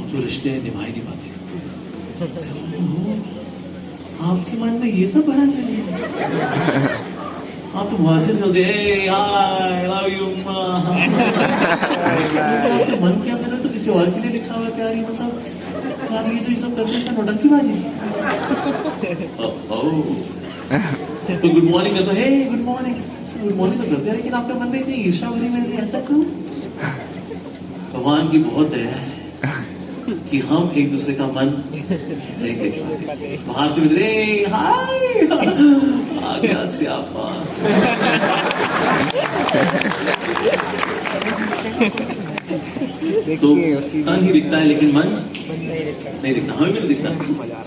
हम तो रिश्ते निभा ही नहीं पाते। आपके मन में ये सब भरा कर लिया? आप तो बहुत अच्छे होते हैं, आई लव यू। आपके मन के अंदर तो किसी और के लिए लिखा हुआ है प्यारी, मतलब आप ये जो ये सब करते हैं सब नौटंकीबाजी। तो गुड मॉर्निंग करते हे गुड मॉर्निंग, गुड मॉर्निंग तो करते हैं, लेकिन आपके मन में इतनी ईर्ष्या भरी मेरे लिए ऐसा क्यों? भगवान की बहुत दया है कि हम एक दूसरे का मन नहीं देख पाते। बाहर से मिलते हाय आ गया स्यापा। तो तन ही दिखता है लेकिन मन नहीं दिखता, हमें भी नहीं दिखता,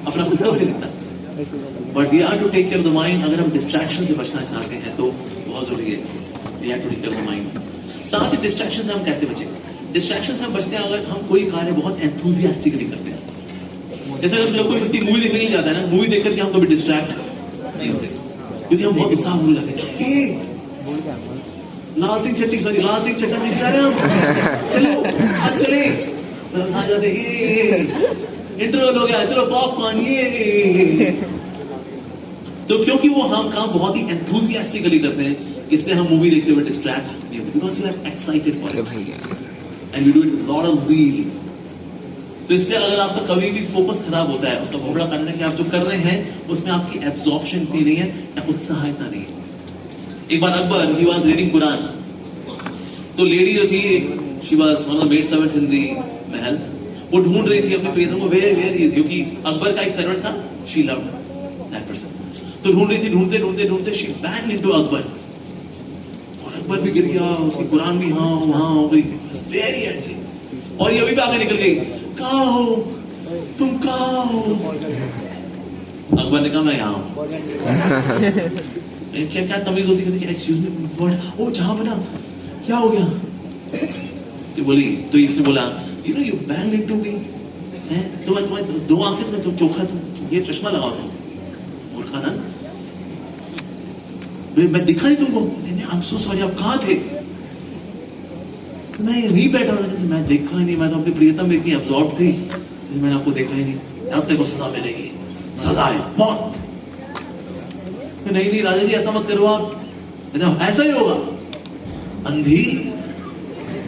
अपना खुद का भी नहीं दिखता। But we are to take care of the mind. अगर हम डिस्ट्रैक्शन से बचना चाहते हैं तो बहुत जरूरी है we are to take care of the mind. साथ ही डिस्ट्रैक्शन से हम कैसे बचें? डिस्ट्रैक्शन से हम बचते हैं अगर हम कोई कार्य बहुत एंथुसियास्टिकली करते हैं। जैसे अगर कोई व्यक्ति मूवी देखने के लिए जाता है ना, मूवी देख करके हम कभी डिस्ट्रैक्ट नहीं होते क्योंकि हम बहुत उत्साह हो जाते हैं। लाल सिंह चट्टी, सॉरी लाल सिंह चट्टा दिख जा रहे हैं, चलो साथ चले, तो हम साथ जाते इंटरवल हो गया, चलो पॉपकॉर्न ये। तो क्योंकि वो हम काम बहुत ही एंथुसियास्टिकली करते हैं, इसलिए हम मूवी देखते हुए डिस्ट्रैक्ट नहीं होते, because you are excited for it and you do it with lot of zeal. तो इसलिए अगर आपका कभी भी फोकस खराब होता है, उसका बहुत बड़ा कारण है कि आप जो कर रहे हैं उसमें आपकी एब्जॉर्प्शन इतनी नहीं है या उत्साह इतना नहीं है। एक बार अकबर ही वाज रीडिंग कुरान, तो लेडी जो थी she was one of the maid servants in the mahal, वो ढूंढ रही थी अपने प्रियतम को, वेयर ही इज, क्योंकि अकबर का एक सर्वेंट था, शी लव्ड दैट पर्सन। तो ढूंढ रही थी, ढूंढते ढूंढते ढूंढते शी बैन इनटू अकबर, और अकबर भी गिर गया, उसकी कुरान भी हाँ वहां हो गई, वेरी एंग्री। और ये अभी भी आगे निकल गई, कहाँ हो तुम, कहाँ हो? अकबर ने कहा मैं यहाँ हूं। क्या क्या तमीज होती है, एक्सक्यूज मी व्हाट, ओ जहां बना, क्या हो गया? तो बोली, तो इसने बोला you know you bang into me, हैं तुम्हें दो आंखें, तुम्हें तुम चोखा, तुम ये चश्मा लगाओ, तुम मूर्खा ना, मैं दिखा नहीं तुमको? आई एम सो सॉरी, आप कहाँ थे? मैं यहीं बैठा था, जैसे मैं देखा ही नहीं, मैं तो अपनी प्रियतम में इतनी अब्सॉर्ब थी, मैंने आपको देखा ही नहीं, अब तेरे को सजा मिलेगी, सजा है मौत। नहीं नहीं राजा जी ऐसा मत करो आप, ऐसा ही होगा अंधी।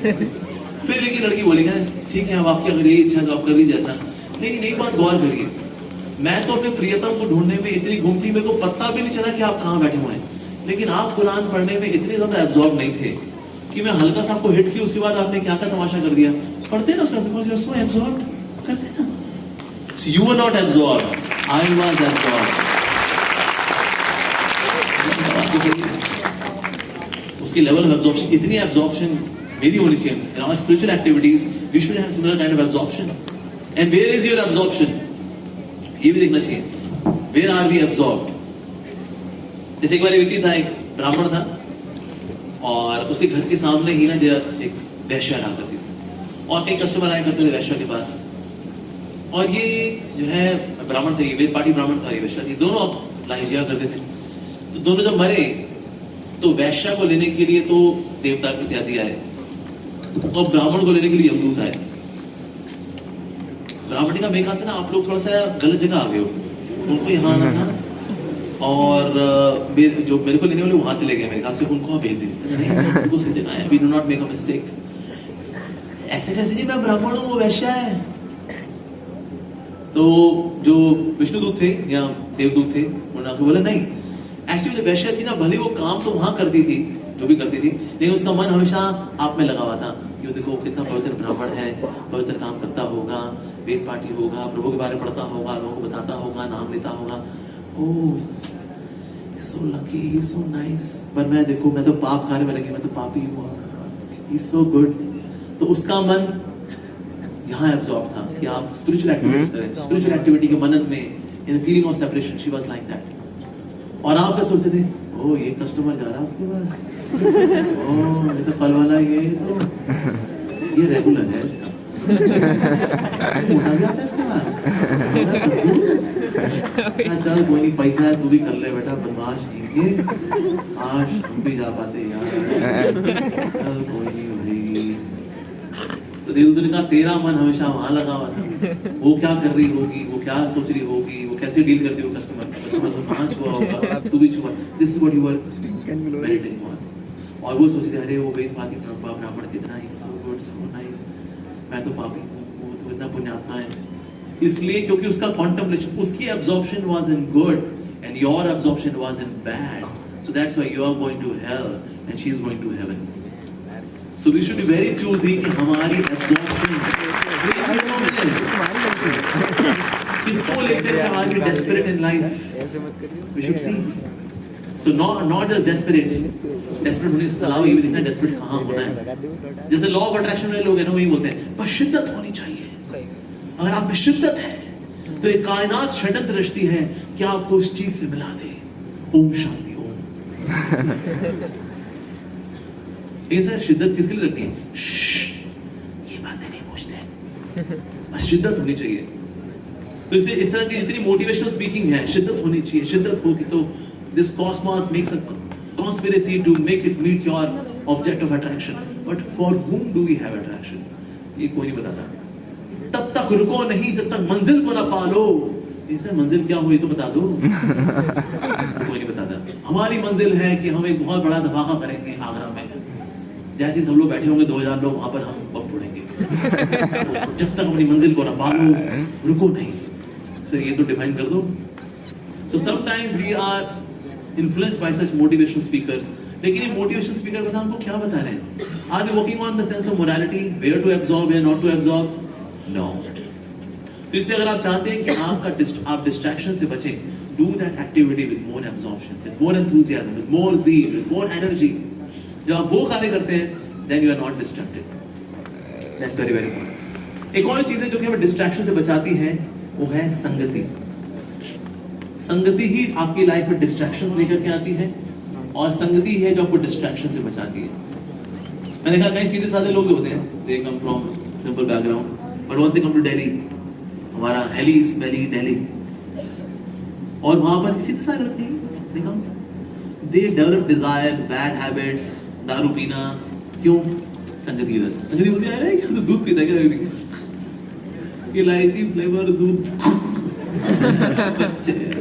फिर लेकिन लड़की बोलेगा ठीक है अब आपकी अगर यही इच्छा तो आप कर लीजिए ऐसा। लेकिन एक बात गौर करिए, मैं तो अपने प्रियतम को ढूंढने में इतनी घूमती, मेरे को पता भी नहीं चला कि आप कहाँ बैठे हुए हैं, लेकिन आप कुरान पढ़ने में इतने ज्यादा एब्जॉर्ब नहीं थे कि मैं हल्का सा आपको हिट की, उसके बाद आपने क्या क्या तमाशा कर दिया। पढ़ते ना उसका, because you are so absorbed, करते ना। You were not absorbed, I was absorbed. उसकी लेवल ऑफ एब्जॉर्प्शन, इतनी एब्जॉर्प्शन मेरी होनी चाहिए। In our spiritual activities we should have similar kind of absorption. And where is your absorption, ये भी देखना चाहिए, वेयर आर वी एब्जॉर्ब्ड। जैसे एक बार एक व्यक्ति था, एक ब्राह्मण था, और उसके घर के सामने ही ना एक वैश्या रहा करती थी, और कई कस्टमर आया करते थे वैश्या के पास। और ये जो है ब्राह्मण थे, ये वेद पाठी ब्राह्मण था, ये वैश्या थी, दोनों लाइफ जिया करते थे। तो दोनों जब मरे तो वैश्या को लेने के लिए तो देवता इत्यादि आए, और ब्राह्मण को लेने के लिए यमदूत आए। ब्राह्मण का मेरे ख्याल से ना आप लोग थोड़ा सा गलत जगह आ गए हो, उनको यहाँ आना था, और जो मेरे को लेने वाले वहां चले गए, मेरे ख्याल से उनको भेज दिया, उनको सही जगह है, we do not make a mistake. ऐसे कैसे जी, मैं ब्राह्मण हूँ वो वैश्या है। तो जो विष्णुदूत थे या देवदूत थे, उन्होंने बोला नहीं, एक्चुअली जो वैश्या थी ना, भले वो काम तो वहां करती थी जो भी करती थी, लेकिन उसका मन हमेशा आप में लगा हुआ था कि वो देखो कितना पवित्र ब्राह्मण है, पवित्र काम करता होगा, वेद पाठी होगा, प्रभु के बारे में पढ़ता होगा, लोगों को बताता होगा, नाम लेता होगा, ओह सो लकी, ही सो नाइस। पर मैं देखो, मैं तो पाप खाने में लगी, मैं तो पापी हुआ, ही सो गुड। तो उसका मन यहाँ एब्जॉर्ब था कि आप स्पिरिचुअल एक्टिविटीज करें, स्पिरिचुअल एक्टिविटी के मनन में, in the feeling of separation, she was like that. और आप क्या सोचते थे, ओ ये कस्टमर जा रहा है उसके पास, ओ ये तो कल वाला, ये रेगुलर है इसका, मोटा भी आता है इसके पास, चल कोई नहीं, पैसा है तू भी कर ले बेटा, बदमाश नहीं के, आज हम भी जा पाते यार, चल कोई नहीं भाई। तो देवदूत ने कहा तेरा मन हमेशा वहां लगा हुआ था, वो क्या कर रही होगी, वो क्या सोच रही होगी, वो कैसे डील करती होगी कस्टमर से कहाँ छुआ होगा, तू भी छुआ, this is what you are meditating on. और वो सोचती अरे वो वेदवादी ब्राह्मण कितना ही सो गुड सो नाइस, मैं तो पापी हूँ, वो तो इतना पुण्यात्मा है। इसलिए क्योंकि उसका कॉन्टेम्पलेशन, उसकी absorption was in good and your absorption was in bad, so that's why you are going to hell and she is going to heaven. So we should be very choosy कि हमारी absorption किसको लेकर के are we desperate in life, we should see. So not just desperate होने से अलावा ये भी देखना desperate कहाँ होना है। जैसे लॉ ऑफ अट्रैक्शन वाले लोग हैं ना, वही बोलते हैं पर शिद्दत होनी चाहिए। अगर आप में शिद्दत है तो एक कायनात षड्यंत्र रचती है कि आपको उस चीज से मिला दे। ओम शांति ओम। ये सर शिद्दत किसके लिए रखती है? ये बातें नहीं पूछते, बस शिद्दत होनी चाहिए। तो इसलिए इस तरह की जितनी मोटिवेशनल स्पीकिंग है, शिद्दत होनी चाहिए। शिद्दत होगी तो this cosmos makes a conspiracy to make it meet your object of attraction, but for whom do we have attraction? ये कोई नहीं बताता। तब तक रुको नहीं जब तक मंजिल को ना पालो। इससे मंजिल क्या हुई तो बता दो। कोई नहीं बताता। हमारी मंजिल है कि हम एक बहुत बड़ा धमाका करेंगे आगरा में, जैसे सब लोग बैठे होंगे 2000 लोग वहां पर, हम बम फोड़ेंगे। जब तक अपनी मंजिल को ना पालो रुको नहीं। सर ये तो डिफाइन कर दो। So sometimes we are influenced by such motivational speakers, लेकिन ये motivational speaker बता हमको क्या बता रहे हैं? Are they working on the sense of morality, where to absorb, where not to absorb? No. तो इसलिए अगर आप चाहते हैं कि आप distraction से बचें, do that activity with more absorption, with more enthusiasm, with more zeal, with more energy. जब आप वो कार्य करते हैं, then you are not distracted. That's very very important. एक और चीज है जो कि हमें distraction से बचाती है, वो है संगति। संगति ही आपकी लाइफ में डिस्ट्रैक्शंस लेकर के आती है, और संगति है जो आपको डिस्ट्रैक्शन से बचाती है। मैंने कहा कई सीधे साधे लोग होते हैं, they come from simple background, but once they come to Delhi, हमारा हेली इज वेरी दिल्ली, और वहां पर सीधे साधे लगते हैं, they come, they develop desires, bad habits, दारू पीना। क्यों? संगति की वजह से। संगति बोलती है क्या तो दूध पीता है क्या, इलायची फ्लेवर दूध।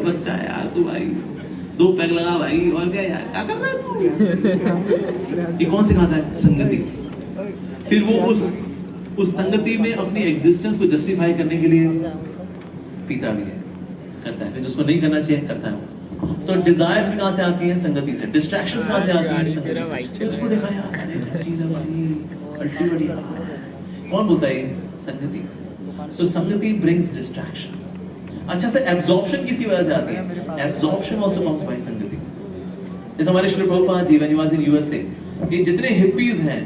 बच्चा यार तू भाई 2 पैक लगा भाई, और क्या यार क्या कर रहा है तू? ये कौन सिखाता है? संगति। फिर वो उस संगति में अपनी एग्जिस्टेंस को जस्टिफाई करने के लिए पीता भी है, करता है। फिर जिसको नहीं करना चाहिए करता है। तो डिजायर्स भी कहां से आती हैं? संगति से। डिस्ट्रैक्शंस कहां से आती हैं? संगति से। उसको देखा यार अरे क्या चीज है भाई, अल्टीमेटली कौन बोलता है? संगति। सो संगति ब्रिंग्स डिस्ट्रैक्शन। अच्छा, तो एब्जॉर्प्शन किसी वजह से आती है? एब्जॉर्प्शन आल्सो कम्स बाय संगति। जैसे हमारे Shri Prabhupada ji when he was in USA, ये जितने हिप्पीज हैं,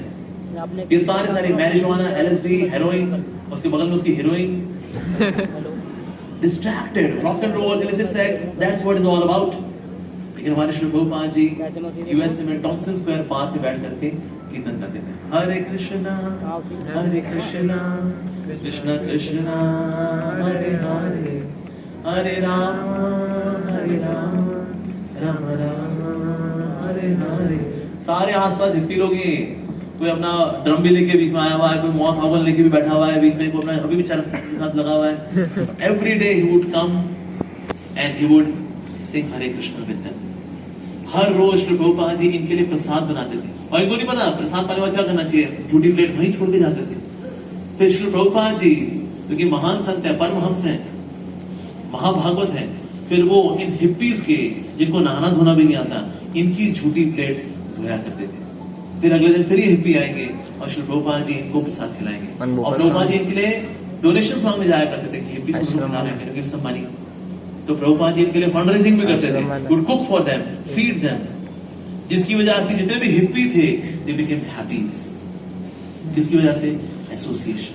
ये सारे मैरिजुआना, एलएसडी, हेरोइन, उसके बगल में उसकी heroine, distracted, rock and roll, illicit sex, that's what is all about. लेकिन हमारे श्री प्रभुपाद जी यूएसए में टॉमसन स्क्वायर पार्क में बैठ करके कीर्तन करते थे, हरे कृष्णा कृष्णा कृष्णा हरे हरे, हरे राम राम राम हरे हरे। सारे आसपास हिप्पी लोग हैं, कोई अपना ड्रम भी लेके बीच में आया हुआ है, कोई मौत हॉगल लेके भी बैठा हुआ है बीच में, कोई अपना अभी भी चरस के साथ लगा हुआ है। Every day he would come and he would sing Hare Krishna with them. हर रोज श्री प्रभुपाद जी इनके लिए प्रसाद बनाते थे, और इनको नहीं पता प्रसाद पाने वाला क्या करना चाहिए, झूठी प्लेट वहीं छोड़ के जाते थे। फिर श्री प्रभुपाद जी क्योंकि महान संत है, परमहंस हैं, महाभागवत है, फिर वो इन हिप्पीज के जिनको नहाना धोना भी नहीं आता, इनकी झूठी प्लेट धोया करते थे। फिर अगले दिन फिर ये हिप्पी आएंगे और श्री प्रभुपाद जी इनको प्रसाद खिलाएंगे, और प्रभुपाद जी इनके लिए डोनेशंस मांगने जाया करते थे कि हिप्पीज को खिलाना है, गिव सम मनी। तो प्रभुपाद जी इनके लिए फंड रेजिंग भी करते थे, would cook for them, feed them, जिसकी वजह से जितने भी हिप्पी थे दे बिकेम हैप्पीज। किसकी वजह से? एसोसिएशन,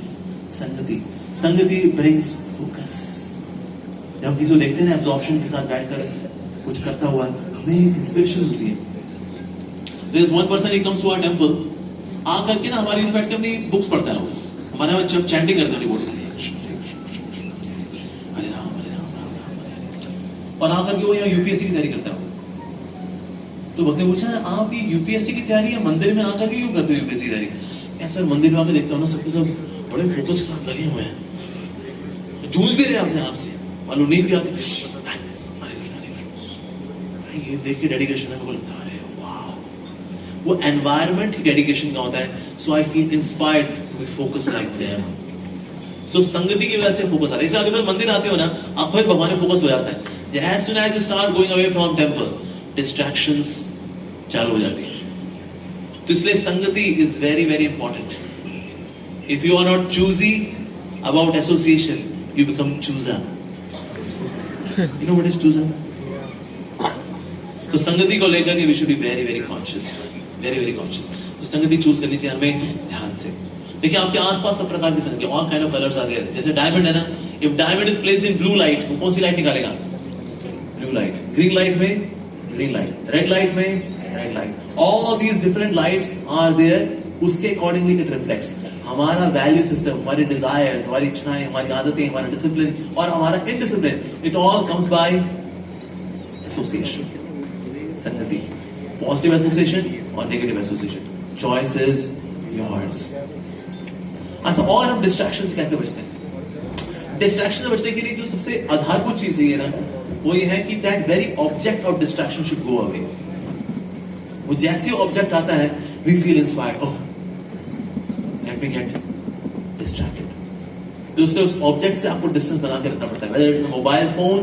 संगति। संगति ब्रिंग्स फोकस। जब हम किसी को देखते हैं ना एब्जॉर्प्शन के साथ बैठकर कुछ करता हुआ, हमें इंस्पिरेशन मिलती है। There is one person he comes to our temple, आकर के ना हमारी बैठ के अपनी बुक्स पढ़ता है, वो हमारे वहां जब चैंटिंग करते हैं बोलते हैं हरे राम हरे राम राम राम हरे हरे, और आकर के वो यहाँ यूपीएससी की तैयारी करता है। तो भक्त ने पूछा आप ये यूपीएससी की तैयारी है मंदिर में आकर के क्यों करते हो यूपीएससी की तैयारी? ऐसा मंदिर में आकर देखता हूँ ना सबके सब बड़े फोकस के साथ लगे हुए हैं, जूझ भी रहे अपने आप से, मालूम नींद भी आती है, ये देख के डेडिकेशन है, मेरे को लगता है वाह, वो एनवायरनमेंट ही डेडिकेशन का होता है. So I feel inspired to be focus like them. So संगति की वजह से फोकस आ रहा है. इससे आगे मंदिर आते हो ना, आप फिर भगवान में फोकस हो जाता है. As soon as you start going away from temple, distractions चालू हो जाती है. तो इसलिए संगति is very very important. If you are not choosy about association, you become chooser. You know what is chooser? तो संगति को लेकर के we should be very very conscious, very very conscious. तो संगति चूज करनी चाहिए हमें ध्यान से. देखिए आपके आसपास सब प्रकार की संगति, all kind of colors आ गए. जैसे डायमंड है ना, if diamond is placed in blue light, वो कौन सी लाइट निकालेगा? Blue light. Green light में green light. Red light में red light. All these different lights are there. उसके accordingly it reflects. हमारा वैल्यू सिस्टम, हमारे डिजायर्स, हमारी इच्छाएं, हमारी आदतें, हमारा डिसिप्लिन और हमारा indiscipline, it all comes by association. संगति, पॉजिटिव एसोसिएशन और negative association. Choice is yours. अच्छा, और हम डिस्ट्रैक्शन से कैसे बचते हैं? डिस्ट्रैक्शन से बचने के लिए जो सबसे आधारभूत चीज है ना, वो ये है कि that very object of distraction should go away. वो जैसे ऑब्जेक्ट आता है, we feel inspired, oh let me get distracted. तो उससे उस ऑब्जेक्ट से आपको डिस्टेंस बना के रखना पड़ता है. Whether it's a mobile phone,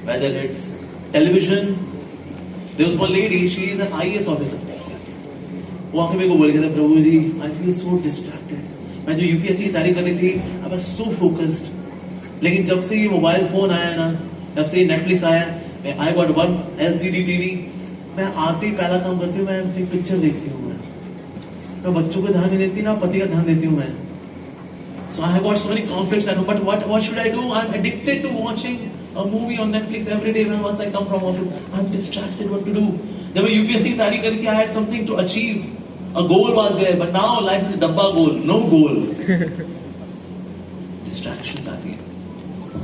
whether it's television. There was one lady, she is an IAS officer. वो आके मेरे को बोल रही थी, प्रभु जी आई फील सो डिस्ट्रैक्टेड. मैं जो यूपीएससी की तैयारी कर रही थी, आई वाज सो फोकस्ड. लेकिन जब से ये मोबाइल फोन आया ना, जब से नेटफ्लिक्स आया, I got one LCD TV. मैं आते ही पहला काम करती हूँ, मैं अपनी पिक्चर देखती हूँ. मैं बच्चों को ध्यान नहीं देती ना, पति का ध्यान देती हूँ मैं. So I have got so many conflicts at home, but what should I do? I'm addicted to watching a movie on Netflix every day when once I come from office. I'm distracted. What to do? जब मैं UPSC की तैयारी करके I had something to achieve. A goal was there, but now life is a डब्बा goal, no goal. Distractions आती हैं.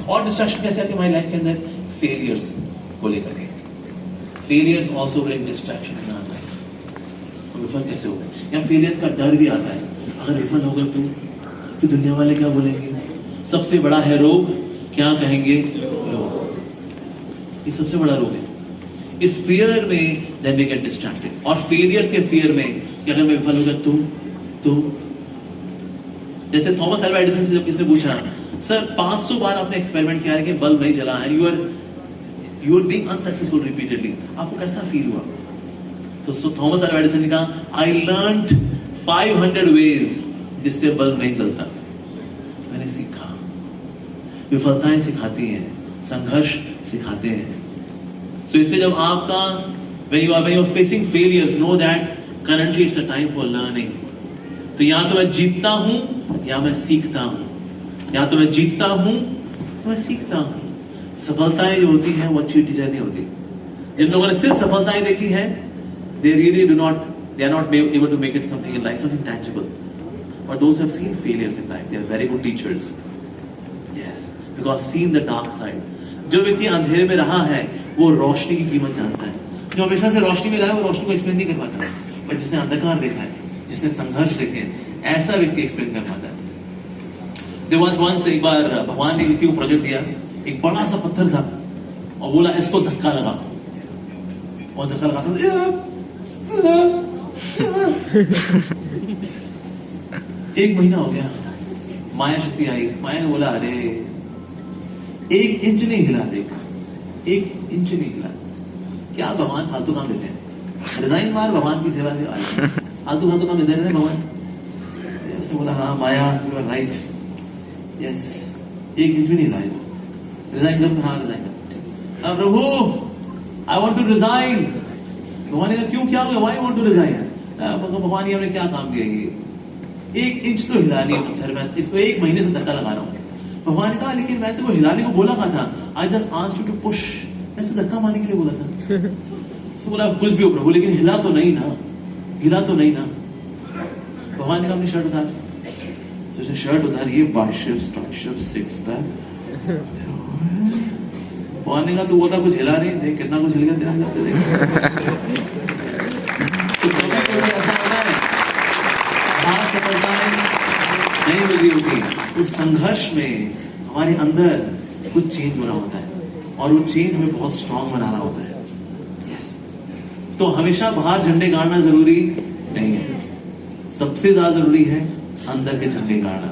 और distraction कैसे आती है हमारी लाइफ के अंदर? Failures को लेकर के. Failures also bring distraction in our life. विफल कैसे हो गए? या failures का डर भी आता है. अगर विफल हो गए तो दुनिया वाले क्या बोलेंगे? सबसे बड़ा है रोग, क्या कहेंगे लोग? ये सबसे बड़ा रोग है. इस फियर में then we get distracted. और फेलियर्स के फियर में कि अगर मैं विफल हो गया तो जैसे थॉमस अल्वा एडिसन से जब किसने पूछा, सर 500 बार आपने एक्सपेरिमेंट किया लेकिन बल्ब नहीं जला, and you are being unsuccessful repeatedly, आपको कैसा फील हुआ? तो थॉमस अल्वा एडिसन ने कहा, आई लर्नड 500 वेज जिससे बल्ब नहीं जलता. मैंने सीखा. विफलताएं सिखाती हैं, संघर्ष सिखाते हैं. सो इसलिए जब आपका when you are facing failures, know that currently it's a time for learning. तो या तो मैं जीतता हूं या मैं सीखता हूं. या तो मैं जीतता हूं या मैं सीखता हूं. सफलताएं जो होती हैं वो अच्छी टीचर नहीं होती. जिन लोगों ने सिर्फ सफलताएं देखी है, they are not able to make it something in life, something tangible. But those who have seen failures in life, they are very good teachers. Yes, because seen the dark side. जो व्यक्ति अंधेरे में रहा है, वो रोशनी की कीमत जानता है. जो हमेशा से रोशनी में रहा है, वो रोशनी को एक्सप्लेन नहीं कर पाता. पर जिसने अंधकार देखा है, जिसने संघर्ष देखे हैं, ऐसा व्यक्ति एक्सप्लेन कर पाता है. There was once, एक बार भगवान ने व्यक्ति को प्रोजेक्ट दिया. एक बड़ा सा पत्थर था और बोला इसको धक्का लगा. और धक्का लगाता एक महीना हो गया. माया शक्ति आई. माया ने बोला, अरे 1 इंच नहीं हिला, देख 1 इंच नहीं हिला. क्या भगवान फालतू काम देते हैं? डिजाइन मार, भगवान की सेवा से फालतू काम देते हैं भगवान. उसने बोला, हाँ Maya you are right, yes 1 inch भी नहीं हिलाए. तो रिजाइन कर. हाँ रिजाइन कर. प्रभु आई वॉन्ट टू रिजाइन. भगवान ने कहा, क्यों, क्या हुआ? Why want to resign? भगवान, ये हमने क्या काम किया? ये 1 इंच तो हिला नहीं पत्थर में, इसको 1 महीने से धक्का लगा रहा हूं. भगवान ने कहा, लेकिन मैं तुमको हिलाने को बोला कहा था. I just asked you to push. मैं सिर्फ धक्का मारने के लिए बोला था. उसने बोला, कुछ भी हो प्रभु, लेकिन हिला तो नहीं ना, हिला तो नहीं ना. भगवान ने कहा, अपनी शर्ट उतार. तो उसने शर्ट उतारी, बाइसेप्स, ट्राइसेप्स, सिक्स पैक. भगवान ने कहा, तू बोल रहा कुछ हिला नहीं, देख कितना कुछ हिल गया तेरा अंदर. देख तो कभी ऐसा होता है, बाहर सफलताएं नहीं नहीं मिल रही होती, उस संघर्ष में हमारे अंदर कुछ चेंज हो रहा होता है और वो चेंज हमें बहुत स्ट्रांग बना रहा होता है। यस, तो हमेशा बाहर झंडे गाड़ना जरूरी नहीं है, सबसे ज्यादा जरूरी है अंदर के झंडे गाड़ना।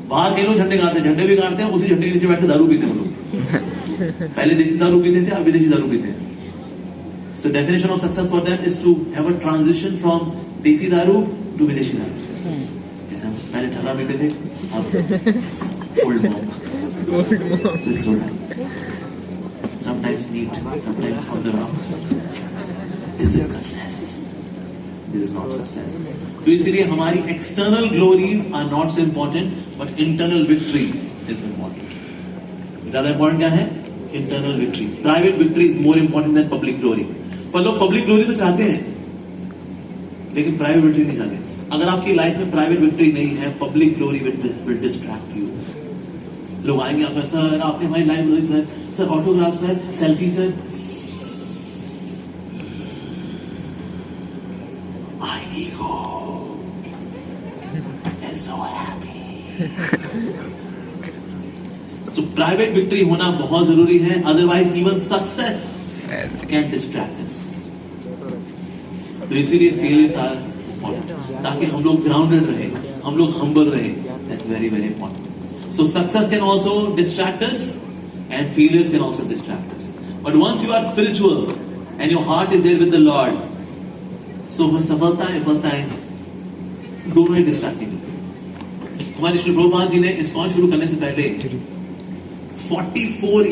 बाहर के लोग झंडे गाड़ते हैं, झंडे भी गाड़ते हैं, उसी झंडे के नीचे बैठ के दारू पीते हैं लोग। पहले देसी दारू पीते थे, अब विदेशी दारू पीते हैं। So definition of success for them is to have a transition from desi daru to विदेशी दारू। जैसे हम पहले ठर्रा पीते थे, अब old monk with soda, sometimes neat, sometimes on the rocks. This is success. This is not success. तो इसलिए हमारी external glories are not so important, but internal victory is important. ज्यादा important क्या है? Internal victory. Private victory is more important than public glory. पर लोग public glory तो चाहते हैं, लेकिन private victory नहीं चाहते। अगर आपकी लाइफ में private victory नहीं है, public glory will distract you. लोग आएंगे आपका, सर आपने हमारी लाइफ बदली sir, sir autograph sir, selfie sir. My ego is so happy. So private victory होना बहुत जरूरी है, otherwise even success can distract us. तो इसीलिए failures are important, ताकि हम लोग grounded रहे, हम लोग humble रहे. That's very very important. So success can also distract us and failures can also distract us. But once you are spiritual and your heart is there with the Lord, so वो सफलता है दोनों ही distract नहीं करते। हमारे श्री प्रभुपाद जी ने ISKCON शुरू करने से पहले 44